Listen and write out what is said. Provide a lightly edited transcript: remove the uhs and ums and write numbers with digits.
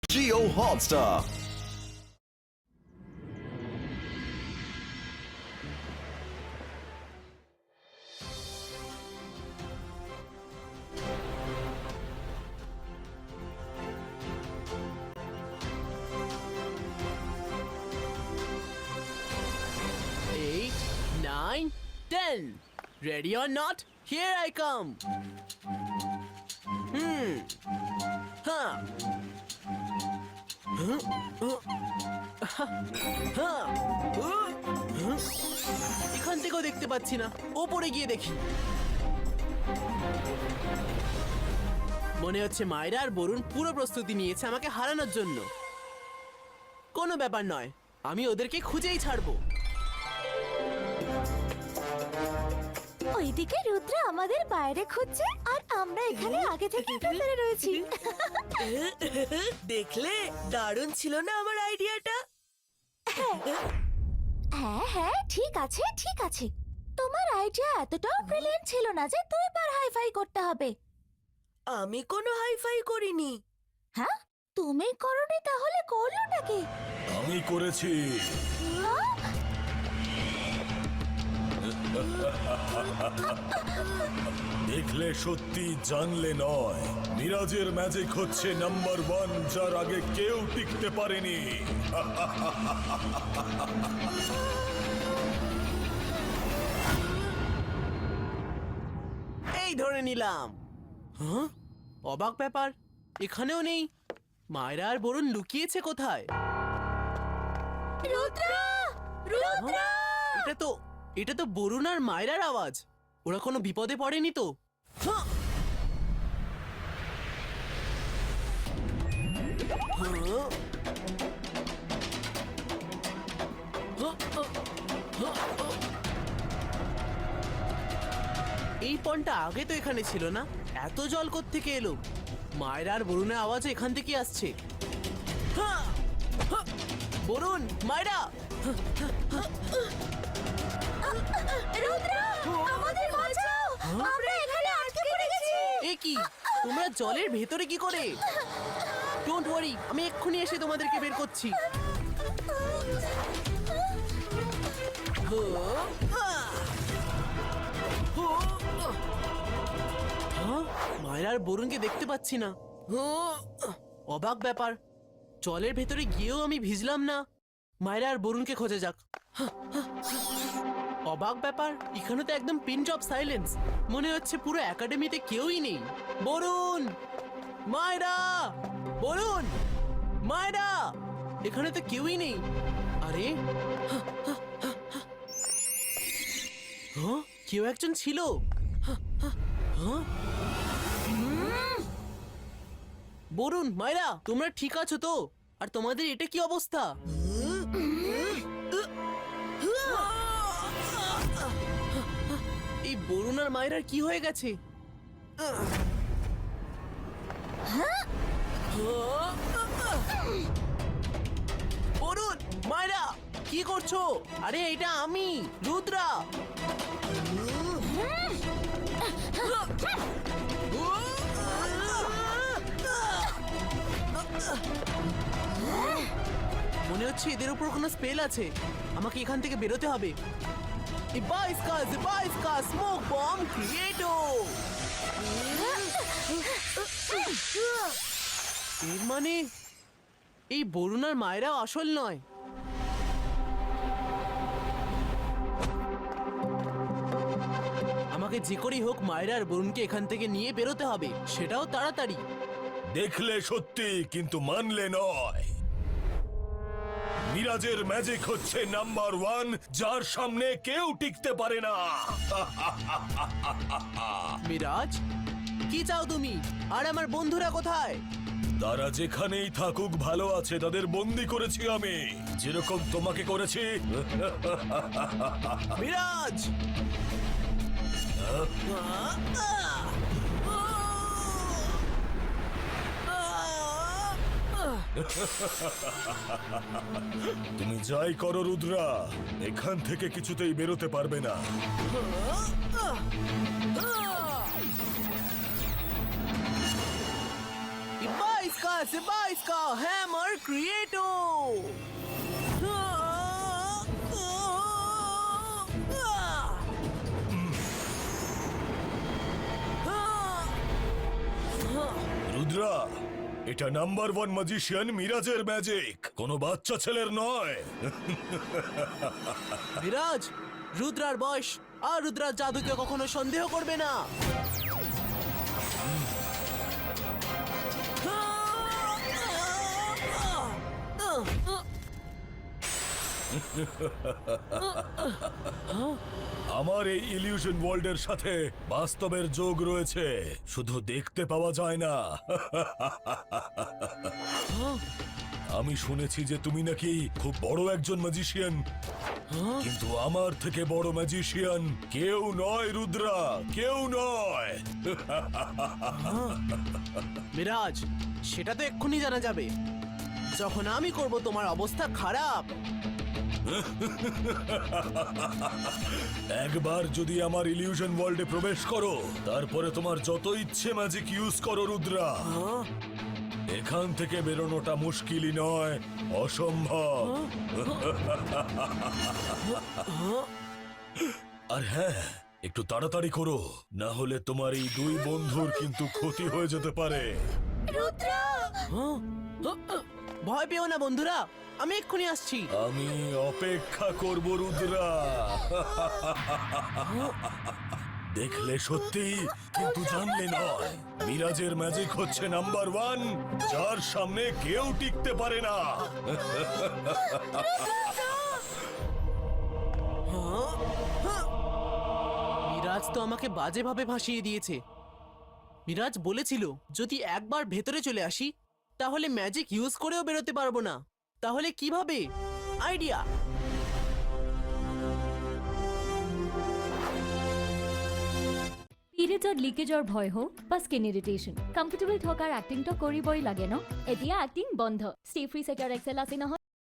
Jio Hotstar. Eight, nine, 10. Ready or not? Here I come. Huh. এখান থেকেও দেখতে পাচ্ছি না, ওপরে গিয়ে দেখি। মনে হচ্ছে মায়রা আর বরুণ পুরো প্রস্তুতি নিয়েছে আমাকে হারানোর জন্য। কোনো ব্যাপার নয়, আমি ওদেরকে খুঁজেই ছাড়বো। ওইদিকে রুদ্র আমাদের বাইরে খুঁজছে আর আমরা এখানে আগে থেকে ভেতরে রয়েছি। দেখলে দারুণ ছিল না আমার আইডিয়াটা? হ্যাঁ হ্যাঁ, ঠিক আছে ঠিক আছে। তোমার আইডিয়া এতটাও ব্রিলিয়েন্ট ছিল না যে 2 বার হাইফাই করতে হবে। আমি কোনো হাইফাই করিনি। হ্যাঁ, তুমি করনি তাহলে করলোটা কি? আমি করেছি। হ্যাঁ? দেখলে সত্যি, জানলে নয়। মিরাজের ম্যাজিক হচ্ছে নাম্বার 1, যার আগে কেউ টিকতে পারেনি। এই ধরে নিলাম। হ্যাঁ, অবাক ব্যাপার, এখানেও নেই। মায়রা আর বরুণ লুকিয়েছে কোথায়? রুদ্র! রুদ্র! এটা তো বরুণ আর মায়রার আওয়াজ। ওরা কোনো বিপদে পড়েনি তো? হ্যাঁ। হ্যাঁ। এই পনটা আগে তো এখানে ছিল না। এত জল কোত্থেকে এলো? মায়রা আর বরুণের আওয়াজ এখান থেকে আসছে। হ্যাঁ! হ্যাঁ! বরুণ, মায়রা! রুদ্র! আমাদের বাঁচাও! আমরা এখানে আটকে পড়ে গেছি! এ কি, তোমরা জলের ভেতরে কি করে? ডোন্ট ওয়ারি, আমি এক্ষুনি এসে তোমাদেরকে বের করছি। মায়রা আর বরুণকে দেখতে পাচ্ছি না। অবাক ব্যাপার, জলের ভেতরে গিয়েও আমি ভিজলাম না। মায়রা আর বরুণকে খোঁজা যাক। অবাক ব্যাপার, এখানে তো একদম পিন ড্রপ সাইলেন্স। মনে হচ্ছে পুরো একাডেমিতে কেউই নেই। বরুণ, মায়রা, বরুণ, মায়রা, এখানে তো কেউই নেই। আরে হ্যাঁ, কেউ একজন ছিল। বরুণ, মায়রা, তোমরা ঠিক আছো তো? আর তোমাদের এটা কি অবস্থা? এই বরুণ আর মায়রার কি হয়ে গেছে? বরুণ, মায়রা, কি করছো? আরে এটা আমি, রুদ্রা। মনে হচ্ছে এদের উপর কোনো স্পেল আছে। আমাকে এখান থেকে বেরোতে হবে। Ibaiska, smoke bomb creato! এর মানে এই বরুণ আর মায়রা আসল নয়। আমাকে যে করেই হোক মায়রা আর বরুণকে এখান থেকে নিয়ে বেরোতে হবে, সেটাও তাড়াতাড়ি। দেখলে সত্যি, কিন্তু মানলে নয়। মিরাজের ম্যাজিক হচ্ছে নাম্বার 1, যার সামনে কেউ টিকতে পারে না। মিরাজ, কি চাও তুমি? আর আমার বন্ধুরা কোথায়? তারা যেখানেই থাকুক ভালো আছে। তাদের বন্দি করেছি আমি, যেরকম তোমাকে করেছি। মিরাজ! তুমি যাই করো রুদ্রা, এখান থেকে কিছুতেই বেরোতে পারবে না। इसका इसका हैमर क्रिएटो রুদ্রা, এটা নাম্বার 1 ম্যাজিশিয়ান মিরাজের ম্যাজিক, কোনো বাচ্চা ছেলের নয়। মিরাজ, রুদ্রার বয়স আর রুদ্রার জাদুকে কখনো সন্দেহ করবে না। আমার এই ইলিউশন ওয়ার্ল্ডের সাথে বাস্তবের যোগ রয়েছে, শুধু দেখতে পাওয়া যায় না। আমি শুনেছি যে তুমি নাকি খুব বড় একজন ম্যাজিশিয়ান, কিন্তু আমার থেকে বড় ম্যাজিশিয়ান কেউ নয় রুদ্রা, কেউ নয়। মিরাজ, সেটা তো এক্ষুনি জানা যাবে যখন আমি করব তোমার অবস্থা খারাপ। একবার যদি আমার ইলিউশন ওয়ার্ল্ডে প্রবেশ করো, তারপরে তোমার যত ইচ্ছে ম্যাজিক ইউজ করো রুদ্রা, এখান থেকে বেরোনোটা মুশকিলই নয়, অসম্ভব। আর হ্যাঁ, একটু তাড়াতাড়ি করো, না হলে তোমার এই 2 বন্ধুর কিন্তু ক্ষতি হয়ে যেতে পারে। রুদ্র, ভয় পেও না বন্ধুরা, আমি এক্ষুনি আসছি। আমি অপেক্ষা করব রুদ্রা। দেখলে সত্যি, কিন্তু জানলে নয়। মিরাজের ম্যাজিক হচ্ছে নাম্বার 1, যার সামনে কেউ টিকতে পারে না। মিরাজ তো আমাকে বাজেভাবে ভাসিয়ে দিয়েছে। মিরাজ বলেছিল যদি একবার ভেতরে চলে আসি তাহলে ম্যাজিক ইউজ করেও বেরোতে পারবো না। তাহলে কিভাবে? আইডিয়া! পিৰিয়ডত লিকেজৰ ভয় হওক বা স্কিন ইৰিটেশ্যন, কমফৰ্টেবল থকাৰ এক্টিংটো কৰিবই লাগে ন। এতিয়া এক্টিং বন্ধ। ষ্টে ফ্ৰী ছেক্টৰ এক্সেল আছে নহয়।